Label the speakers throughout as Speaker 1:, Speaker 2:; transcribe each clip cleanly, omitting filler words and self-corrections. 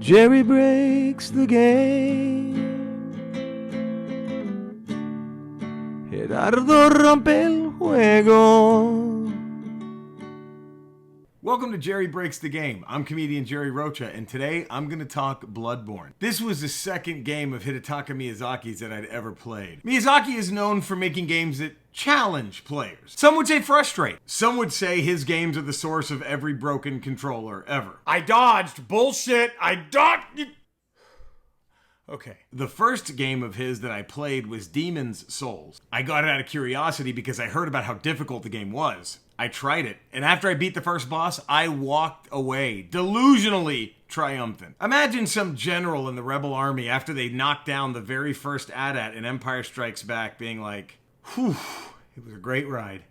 Speaker 1: Jerry breaks the game. Gerardo rompe el juego.
Speaker 2: Welcome to Jerry Breaks the Game. I'm comedian Jerry Rocha, and today I'm going to talk Bloodborne. This was the second game of Hidetaka Miyazaki's that I'd ever played. Miyazaki is known for making games that challenge players. Some would say frustrate. Some would say his games are the source of every broken controller ever. I dodged. Bullshit. I dodged. Okay. The first game of his that I played was Demon's Souls. I got it out of curiosity because I heard about how difficult the game was. I tried it, and after I beat the first boss, I walked away, delusionally triumphant. Imagine some general in the rebel army after they knocked down the very first AT-AT in Empire Strikes Back being like, whew, it was a great ride.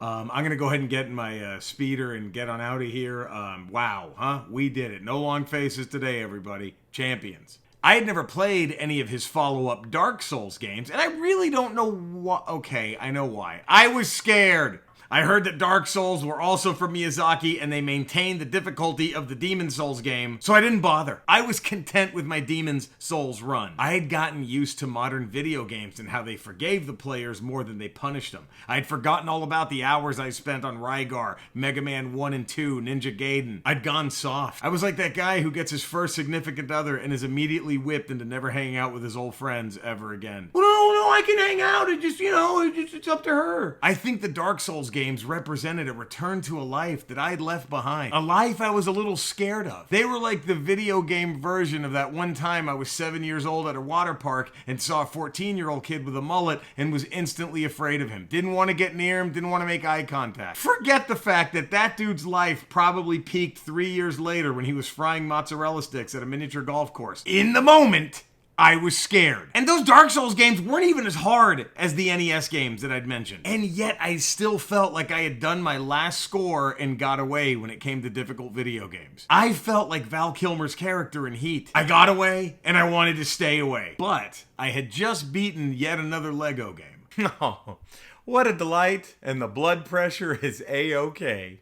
Speaker 2: I'm going to go ahead and get in my speeder and get on out of here. Wow, huh? We did it. No long faces today, everybody. Champions. I had never played any of his follow-up Dark Souls games, and I really don't know why. Okay, I know why. I was scared. I heard that Dark Souls were also from Miyazaki and they maintained the difficulty of the Demon's Souls game, so I didn't bother. I was content with my Demon's Souls run. I had gotten used to modern video games and how they forgave the players more than they punished them. I had forgotten all about the hours I spent on Rygar, Mega Man 1 and 2, Ninja Gaiden. I'd gone soft. I was like that guy who gets his first significant other and is immediately whipped into never hanging out with his old friends ever again. Well, no, I can hang out. It's up to her. I think the Dark Souls games represented a return to a life that I'd left behind. A life I was a little scared of. They were like the video game version of that one time I was 7 years old at a water park and saw a 14-year-old kid with a mullet and was instantly afraid of him. Didn't want to get near him, didn't want to make eye contact. Forget the fact that that dude's life probably peaked 3 years later when he was frying mozzarella sticks at a miniature golf course. In the moment, I was scared. And those Dark Souls games weren't even as hard as the NES games that I'd mentioned. And yet I still felt like I had done my last score and got away when it came to difficult video games. I felt like Val Kilmer's character in Heat. I got away and I wanted to stay away. But I had just beaten yet another Lego game. Oh, what a delight. And the blood pressure is A-okay.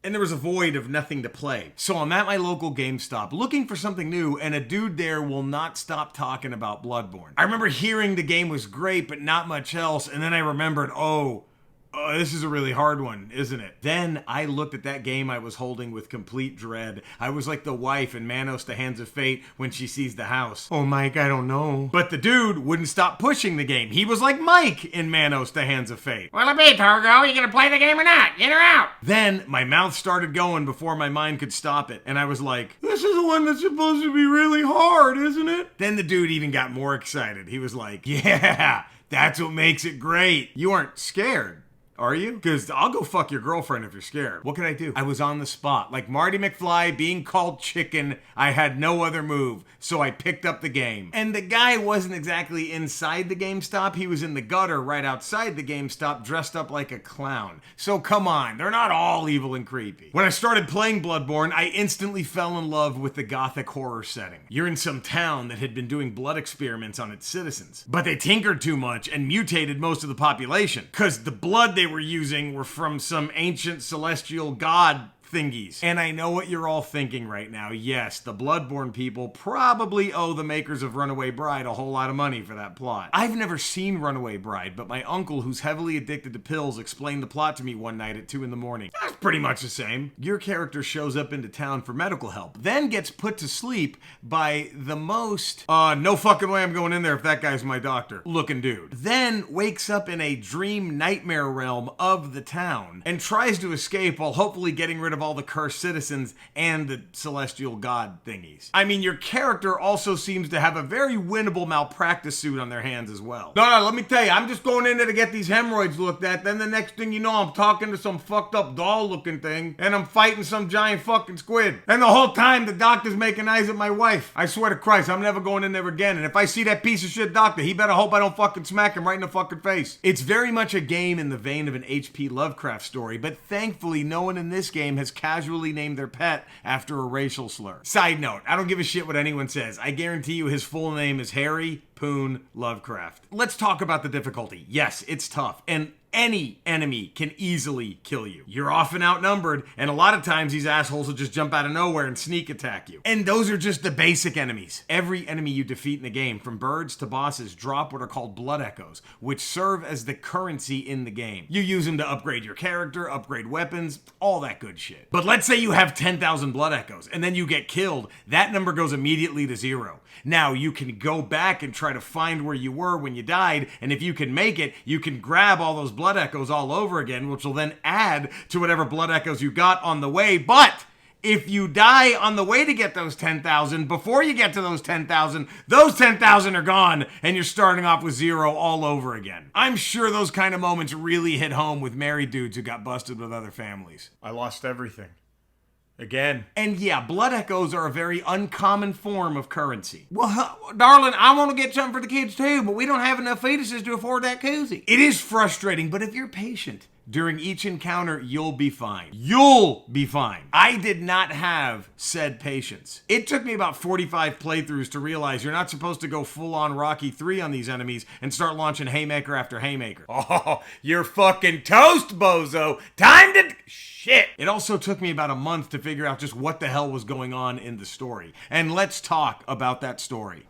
Speaker 2: And there was a void of nothing to play. So I'm at my local GameStop looking for something new, and a dude there will not stop talking about Bloodborne. I remember hearing the game was great, but not much else, and then I remembered, this is a really hard one, isn't it? Then I looked at that game I was holding with complete dread. I was like the wife in Manos, The Hands of Fate when she sees the house. Oh, Mike, I don't know. But the dude wouldn't stop pushing the game. He was like Mike in Manos, The Hands of Fate.
Speaker 3: What'll it be, Torgo? You gonna play the game or not? In or out?
Speaker 2: Then my mouth started going before my mind could stop it. And I was like, this is the one that's supposed to be really hard, isn't it? Then the dude even got more excited. He was like, yeah, that's what makes it great. You aren't scared, are you? Because I'll go fuck your girlfriend if you're scared. What could I do? I was on the spot. Like Marty McFly being called chicken, I had no other move. So I picked up the game. And the guy wasn't exactly inside the GameStop. He was in the gutter right outside the GameStop dressed up like a clown. So come on, they're not all evil and creepy. When I started playing Bloodborne, I instantly fell in love with the gothic horror setting. You're in some town that had been doing blood experiments on its citizens. But they tinkered too much and mutated most of the population. Because the blood they were using were from some ancient celestial god thingies. And I know what you're all thinking right now. Yes, the Bloodborne people probably owe the makers of Runaway Bride a whole lot of money for that plot. I've never seen Runaway Bride, but my uncle, who's heavily addicted to pills, explained the plot to me one night at 2 a.m. That's pretty much the same. Your character shows up into town for medical help, then gets put to sleep by the most, no fucking way I'm going in there if that guy's my doctor, looking dude. Then wakes up in a dream nightmare realm of the town and tries to escape while hopefully getting rid of all the cursed citizens and the celestial god thingies. I mean, your character also seems to have a very winnable malpractice suit on their hands as well. No, let me tell you, I'm just going in there to get these hemorrhoids looked at, then the next thing you know, I'm talking to some fucked up doll looking thing, and I'm fighting some giant fucking squid. And the whole time, the doctor's making eyes at my wife. I swear to Christ, I'm never going in there again, and if I see that piece of shit doctor, he better hope I don't fucking smack him right in the fucking face. It's very much a game in the vein of an H.P. Lovecraft story, but thankfully, no one in this game has casually named their pet after a racial slur. Side note, I don't give a shit what anyone says. I guarantee you his full name is Harry Poon Lovecraft. Let's talk about the difficulty. Yes, it's tough. And Any enemy can easily kill you. You're often outnumbered, and a lot of times these assholes will just jump out of nowhere and sneak attack you. And those are just the basic enemies. Every enemy you defeat in the game, from birds to bosses, drop what are called blood echoes, which serve as the currency in the game. You use them to upgrade your character, upgrade weapons, all that good shit. But let's say you have 10,000 blood echoes, and then you get killed, that number goes immediately to 0. Now, you can go back and try to find where you were when you died, and if you can make it, you can grab all those blood echoes all over again, which will then add to whatever blood echoes you got on the way. But if you die on the way to get those 10,000, before you get to those 10,000 are gone, and you're starting off with 0 all over again. I'm sure those kind of moments really hit home with married dudes who got busted with other families. I lost everything. Again. And yeah, blood echoes are a very uncommon form of currency.
Speaker 3: Well, darling, I want to get something for the kids too, but we don't have enough fetuses to afford that koozie.
Speaker 2: It is frustrating, but if you're patient, during each encounter, you'll be fine. You'll be fine. I did not have said patience. It took me about 45 playthroughs to realize you're not supposed to go full-on Rocky 3 on these enemies and start launching haymaker after haymaker.
Speaker 3: Oh, you're fucking toast, bozo. Time to... Shit.
Speaker 2: It also took me about a month to figure out just what the hell was going on in the story. And let's talk about that story.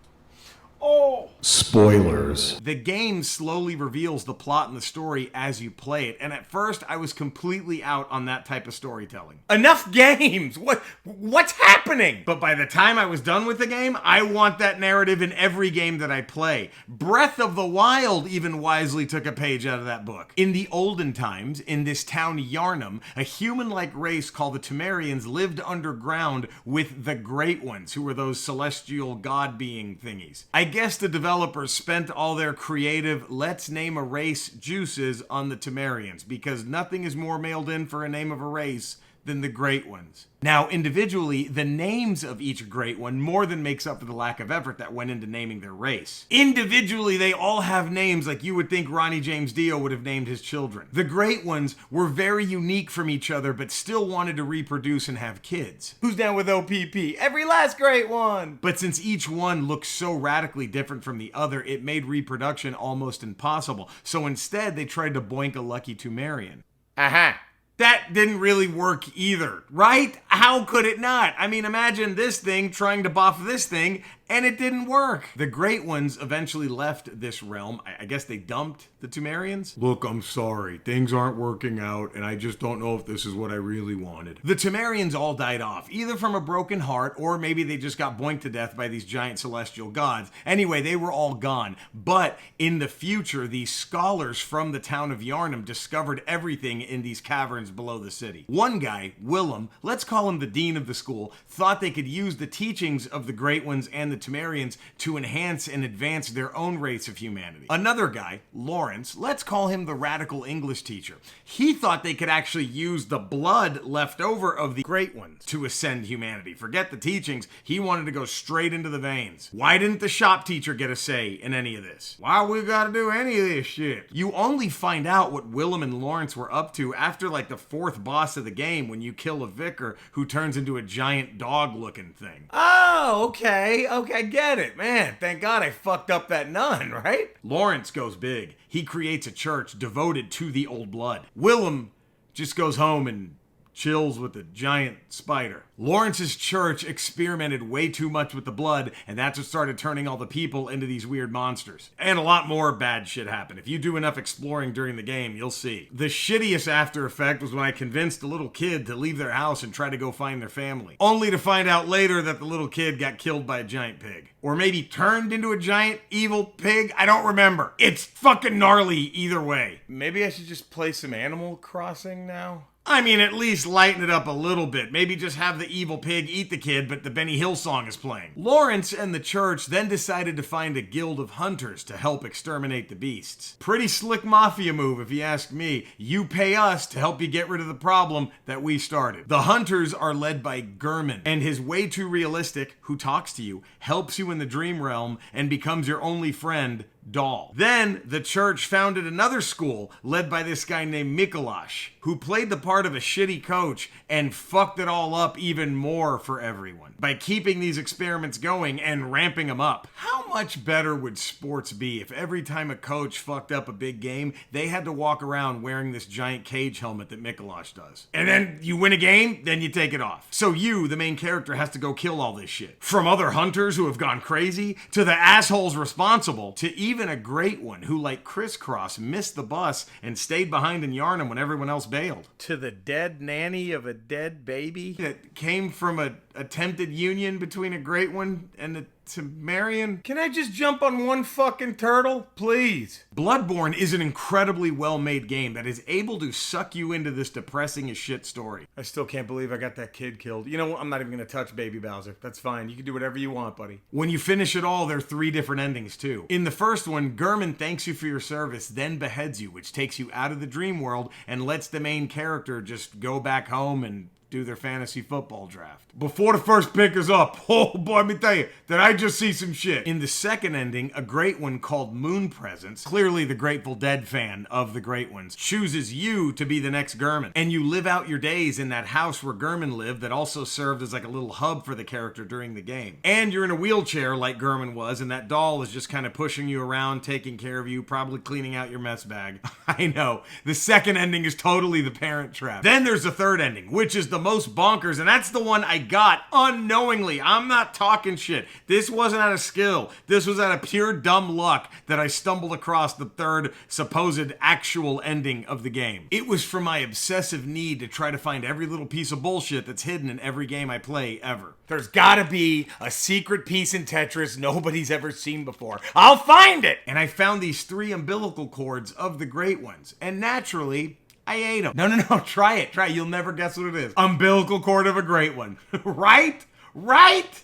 Speaker 3: Oh!
Speaker 1: Spoilers.
Speaker 2: The game slowly reveals the plot and the story as you play it, and at first I was completely out on that type of storytelling.
Speaker 3: Enough games! What's happening?
Speaker 2: But by the time I was done with the game, I want that narrative in every game that I play. Breath of the Wild even wisely took a page out of that book. In the olden times, in this town Yharnam, a human-like race called the Temerians lived underground with the Great Ones, who were those celestial god-being thingies. I guess the developers spent all their creative let's name a race juices on the Temerians, because nothing is more mailed in for a name of a race than the Great Ones. Now, individually, the names of each Great One more than makes up for the lack of effort that went into naming their race. Individually, they all have names like you would think Ronnie James Dio would have named his children. The Great Ones were very unique from each other, but still wanted to reproduce and have kids.
Speaker 3: Who's down with OPP? Every last Great One!
Speaker 2: But since each one looked so radically different from the other, it made reproduction almost impossible. So instead, they tried to boink a lucky Temerian.
Speaker 3: Uh-huh.
Speaker 2: That didn't really work either, right? How could it not? I mean, imagine this thing trying to boff this thing, and it didn't work. The Great Ones eventually left this realm. I guess they dumped the Temerians. Look, I'm sorry. Things aren't working out, and I just don't know if this is what I really wanted. The Temerians all died off, either from a broken heart, or maybe they just got boinked to death by these giant celestial gods. Anyway, they were all gone. But in the future, these scholars from the town of Yharnam discovered everything in these caverns below the city. One guy, Willem, let's call him the dean of the school, thought they could use the teachings of the Great Ones and the Temerians to enhance and advance their own race of humanity. Another guy, Lawrence, let's call him the radical English teacher. He thought they could actually use the blood left over of the Great Ones to ascend humanity. Forget the teachings, he wanted to go straight into the veins. Why didn't the shop teacher get a say in any of this? Why we gotta do any of this shit? You only find out what Willem and Lawrence were up to after like the 4th boss of the game, when you kill a vicar who turns into a giant dog-looking thing.
Speaker 3: Oh, okay, I get it. Man, thank God I fucked up that nun, right?
Speaker 2: Lawrence goes big. He creates a church devoted to the old blood. Willem just goes home and chills with the giant spider. Lawrence's church experimented way too much with the blood, and that's what started turning all the people into these weird monsters. And a lot more bad shit happened. If you do enough exploring during the game, you'll see. The shittiest after effect was when I convinced a little kid to leave their house and try to go find their family, only to find out later that the little kid got killed by a giant pig. Or maybe turned into a giant evil pig? I don't remember. It's fucking gnarly either way.
Speaker 3: Maybe I should just play some Animal Crossing now?
Speaker 2: I mean, at least lighten it up a little bit. Maybe just have the evil pig eat the kid, but the Benny Hill song is playing. Lawrence and the church then decided to find a guild of hunters to help exterminate the beasts. Pretty slick mafia move, if you ask me. You pay us to help you get rid of the problem that we started. The hunters are led by Gurman, and his way too realistic, who talks to you, helps you in the dream realm, and becomes your only friend doll. Then the church founded another school led by this guy named Mikolash, who played the part of a shitty coach and fucked it all up even more for everyone by keeping these experiments going and ramping them up. How much better would sports be if every time a coach fucked up a big game, they had to walk around wearing this giant cage helmet that Mikolash does? And then you win a game, then you take it off. So you, the main character, has to go kill all this shit. From other hunters who have gone crazy, to the assholes responsible, to even a great one who, like Crisscross, missed the bus and stayed behind in Yarnum when everyone else bailed.
Speaker 3: To the dead nanny of a dead baby?
Speaker 2: That came from a attempted union between a great one and a Temerian.
Speaker 3: Can I just jump on one fucking turtle? Please.
Speaker 2: Bloodborne is an incredibly well-made game that is able to suck you into this depressing as shit story.
Speaker 3: I still can't believe I got that kid killed. You know what? I'm not even gonna touch Baby Bowser. That's fine. You can do whatever you want, buddy.
Speaker 2: When you finish it all, there are 3 different endings too. In the first one, Gurman thanks you for your service, then beheads you, which takes you out of the dream world and lets the main character just go back home and do their fantasy football draft. Before the first pick is up, oh boy, let me tell you, did I just see some shit. In the second ending, a great one called Moon Presence, clearly the Grateful Dead fan of the great ones, chooses you to be the next Gurman. And you live out your days in that house where Gurman lived that also served as like a little hub for the character during the game. And you're in a wheelchair like Gurman was, and that doll is just kind of pushing you around, taking care of you, probably cleaning out your mess bag. I know, the second ending is totally the Parent Trap. Then there's the third ending, which is the most bonkers, and that's the one I got unknowingly. I'm not talking shit. This wasn't out of skill. This was out of pure dumb luck that I stumbled across the third supposed actual ending of the game. It was from my obsessive need to try to find every little piece of bullshit that's hidden in every game I play ever.
Speaker 3: There's gotta be a secret piece in Tetris nobody's ever seen before. I'll find it!
Speaker 2: And I found these 3 umbilical cords of the great ones, and naturally, I ate them. No, try it. You'll never guess what it is. Umbilical cord of a great one. Right?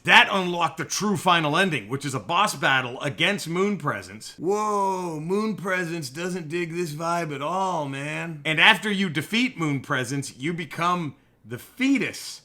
Speaker 2: That unlocked the true final ending, which is a boss battle against Moon Presence. Whoa, Moon Presence doesn't dig this vibe at all, man. And after you defeat Moon Presence, you become the fetus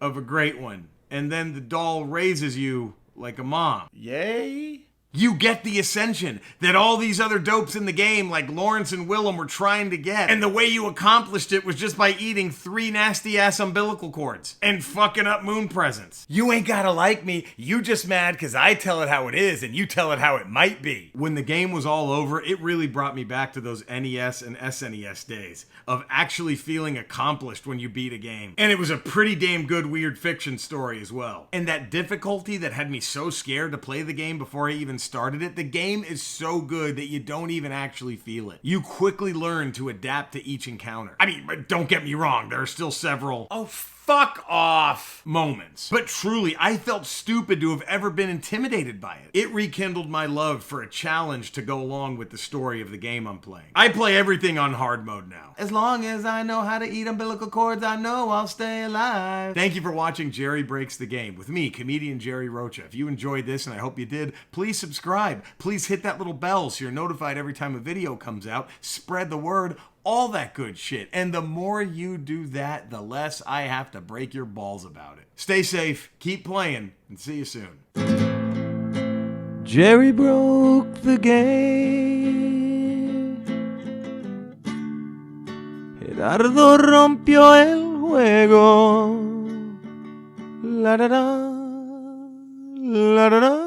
Speaker 2: of a great one. And then the doll raises you like a mom.
Speaker 3: Yay?
Speaker 2: You get the ascension that all these other dopes in the game, like Lawrence and Willem, were trying to get. And the way you accomplished it was just by eating 3 nasty-ass umbilical cords and fucking up Moon Presence.
Speaker 3: You ain't gotta like me. You just mad because I tell it how it is and you tell it how it might be.
Speaker 2: When the game was all over, it really brought me back to those NES and SNES days of actually feeling accomplished when you beat a game. And it was a pretty damn good weird fiction story as well. And that difficulty that had me so scared to play the game before I even started it, the game is so good that you don't even actually feel it. You quickly learn to adapt to each encounter. I mean, don't get me wrong, there are still several
Speaker 3: fuck off
Speaker 2: moments. But truly, I felt stupid to have ever been intimidated by it. It rekindled my love for a challenge to go along with the story of the game I'm playing. I play everything on hard mode now. As long as I know how to eat umbilical cords, I know I'll stay alive. Thank you for watching Jerry Breaks the Game with me, comedian Jerry Rocha. If you enjoyed this, and I hope you did, please subscribe. Please hit that little bell so you're notified every time a video comes out. Spread the word. All that good shit. And the more you do that, the less I have to break your balls about it. Stay safe, keep playing, and see you soon.
Speaker 1: Jerry broke the game. Gerardo rompió el juego. La da da, la da da.